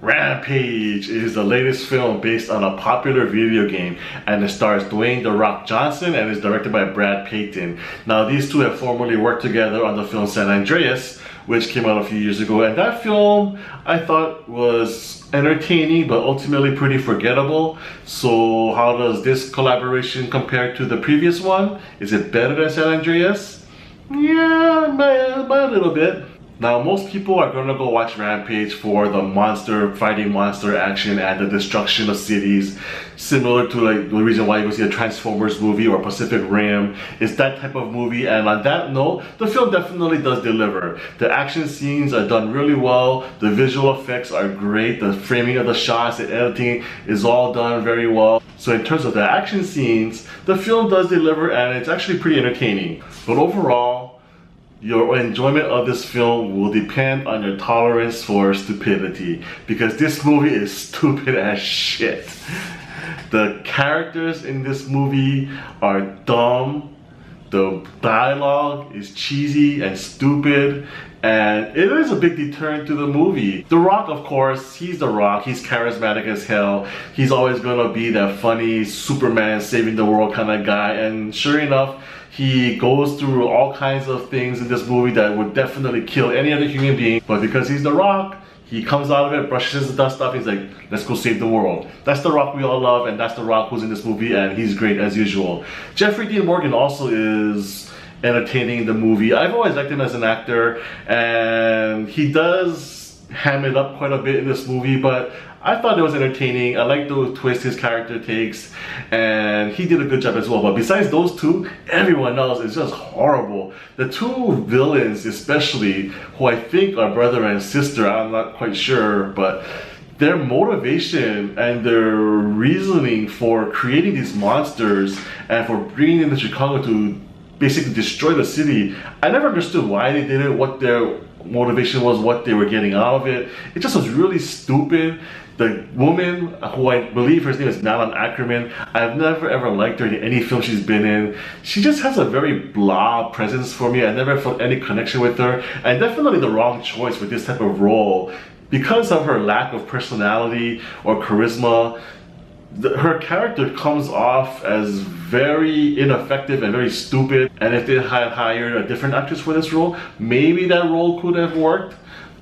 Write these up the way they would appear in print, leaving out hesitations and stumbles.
Rampage is the latest film based on a popular video game, and it stars Dwayne "The Rock" Johnson and is directed by Brad Peyton. Now, these two have formerly worked together on the film San Andreas, which came out a few years ago, and that film I thought was entertaining but ultimately pretty forgettable. So how does this collaboration compare to the previous one? Is it better than San Andreas? Yeah, by a little bit. Now, most people are gonna go watch Rampage for the fighting monster action and the destruction of cities, similar to like the reason why you go see a Transformers movie or Pacific Rim. It's that type of movie, and on that note, the film definitely does deliver. The action scenes are done really well, the visual effects are great, the framing of the shots, the editing is all done very well. So in terms of the action scenes, the film does deliver, and it's actually pretty entertaining. But overall, your enjoyment of this film will depend on your tolerance for stupidity, because this movie is stupid as shit. The characters in this movie are dumb, the dialogue is cheesy and stupid, and it is a big deterrent to the movie. The Rock, of course, he's The Rock, he's charismatic as hell, he's always gonna be that funny Superman saving the world kind of guy, and sure enough, he goes through all kinds of things in this movie that would definitely kill any other human being, but because he's The Rock, he comes out of it, brushes the dust off, he's like, let's go save the world. That's The Rock we all love, and that's The Rock who's in this movie, and he's great as usual. Jeffrey Dean Morgan also is entertaining in the movie. I've always liked him as an actor, and he does ham it up quite a bit in this movie, but I thought it was entertaining. I like the twist his character takes, and he did a good job as well. But besides those two, everyone else is just horrible. The two villains especially, who I think are brother and sister, I'm not quite sure, but their motivation and their reasoning for creating these monsters and for bringing them to Chicago to basically destroy the city, I never understood why they did it, what their motivation was, what they were getting out of it. It just was really stupid. The woman, who I believe her name is Malin Ackerman, I've never ever liked her in any film she's been in. She just has a very blah presence for me. I never felt any connection with her, and definitely the wrong choice for this type of role. Because of her lack of personality or charisma, her character comes off as very ineffective and very stupid, and if they had hired a different actress for this role, maybe that role could have worked.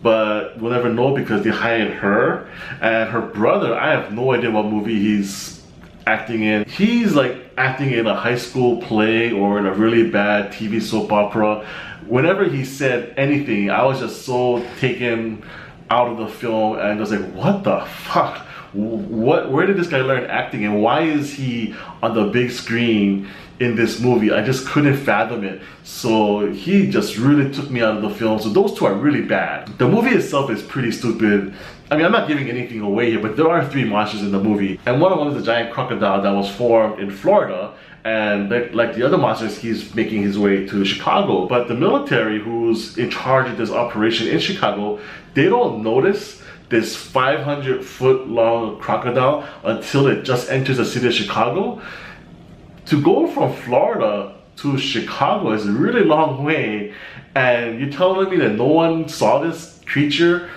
But we'll never know because they hired her. And her brother, I have no idea what movie he's acting in. He's like acting in a high school play or in a really bad TV soap opera. Whenever he said anything, I was just so taken out of the film and was like, what the fuck? Where did this guy learn acting, and why is he on the big screen in this movie? I just couldn't fathom it. So he just really took me out of the film. So those two are really bad. The movie itself is pretty stupid. I mean, I'm not giving anything away here, but there are three monsters in the movie, and one of them is a giant crocodile that was formed in Florida, and like the other monsters, he's making his way to Chicago. But the military who's in charge of this operation in Chicago, they don't notice this 500-foot long crocodile until it just enters the city of Chicago. To go from Florida to Chicago is a really long way, and you're telling me that no one saw this creature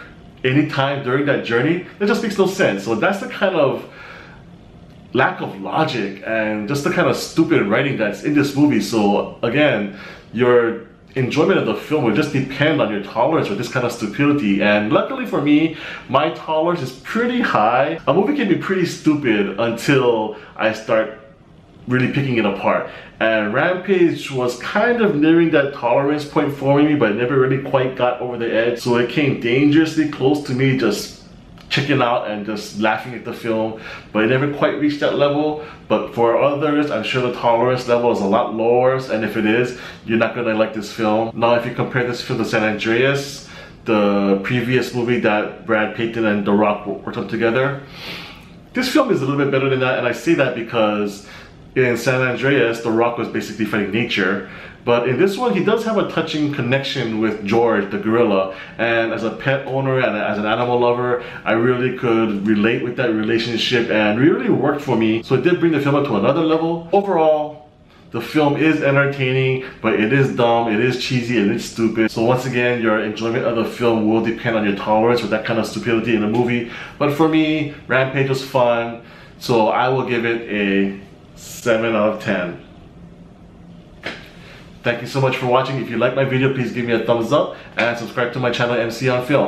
anytime during that journey? That just makes no sense. So that's the kind of lack of logic and just the kind of stupid writing that's in this movie. So again, your enjoyment of the film will just depend on your tolerance for this kind of stupidity, and luckily for me, my tolerance is pretty high. A movie can be pretty stupid until I start really picking it apart, and Rampage was kind of nearing that tolerance point for me, but never really quite got over the edge. So it came dangerously close to me just checking out and just laughing at the film, but it never quite reached that level. But for others, I'm sure the tolerance level is a lot lower, and if it is, you're not gonna like this film. Now, if you compare this film to San Andreas, the previous movie that Brad Peyton and The Rock worked on together, this film is a little bit better than that, and I say that because in San Andreas, The Rock was basically fighting nature, but in this one, he does have a touching connection with George, the gorilla, and as a pet owner and as an animal lover, I really could relate with that relationship and really worked for me. So it did bring the film up to another level. Overall, The film is entertaining, but it is dumb, it is cheesy, and it's stupid. So once again, your enjoyment of the film will depend on your tolerance with that kind of stupidity in a movie. But for me, Rampage was fun, so I will give it a 7 out of 10. Thank you so much for watching. If you like my video, please give me a thumbs up and subscribe to my channel MC on Film.